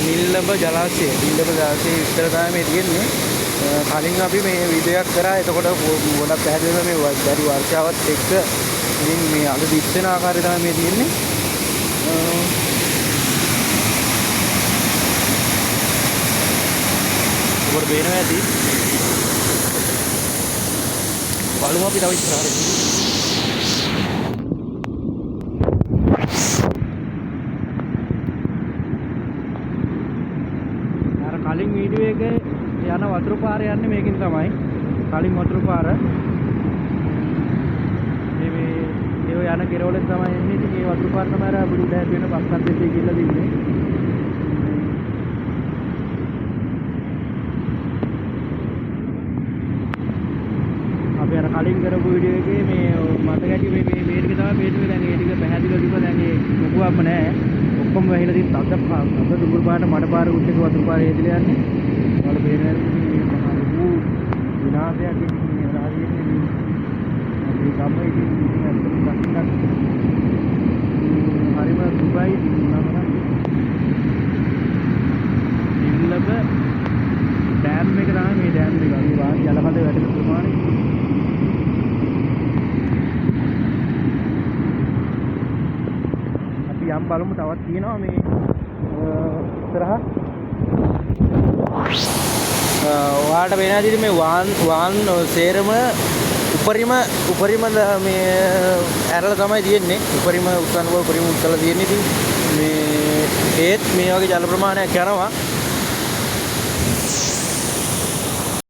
නිල්ලඹ ජලාශය විස්තර තමයි මේ තියෙන්නේ. කලින් අපි මේ වීඩියෝ එකක් කරා. එතකොට ගොඩක් පැහැදිලිව මේ දැඩි වර්ෂාවත් එක්ක ඉතින් මේ අද දිස්සන ආකාරය තමයි මේ තියෙන්නේ. ඔබට පේනවා ඇති. බලමු අපි තව ඉස්සරහට. කලින් වීඩියෝ එකේ යන වතුර පාර යන්නේ මේකෙන් තමයි. කලින් වතුර පාර මේ යන කෙරවලෙන් තමයි එන්නේ. ඉතින් මේ වතුර පාර තමයි අර බුදු දහත් වෙන බක්කත් දෙකේ කියලා දින්නේ. අපි අර කලින් කරපු වීඩියෝ එකේ මේ මතක ඇති මේ ටික තමයි දැන් ඒ ටික පැහැදිලිව තිබ්බ. දැන් ඒ මොකුවක්ම නැහැ. ඔක්කොම වැහිලා තියෙන අද දුඹුරු පාට මඩ පාර උත් එක වතුර පාරේ ඇදලා යන්නේ. වල පේනවා මේ මහා ලොකු විනාශයක් ඉන්නේ රාජ්‍යයේ මේ ගම්මේ ඉතින් අත්දැකීම් හරිම දුබයි නම නිල්ලබ ඩෑම් එක තමයි මේ ඩෑම් එක. මේ වාහන ජලකඳ වැටෙන ප්‍රමාණය අපි යම් බලමු. තවත් තියෙනවා මේ ඉස්සරහ. ඔයාලට වෙන විදිහට මේ වාන් සේරම උපරිම මේ ඇරලා තමයි තියෙන්නේ. උපරිම උස්සලා තියෙන්නේ. ඉතින් මේ ඒත් මේ වගේ ජල ප්‍රමාණයක් යනවා.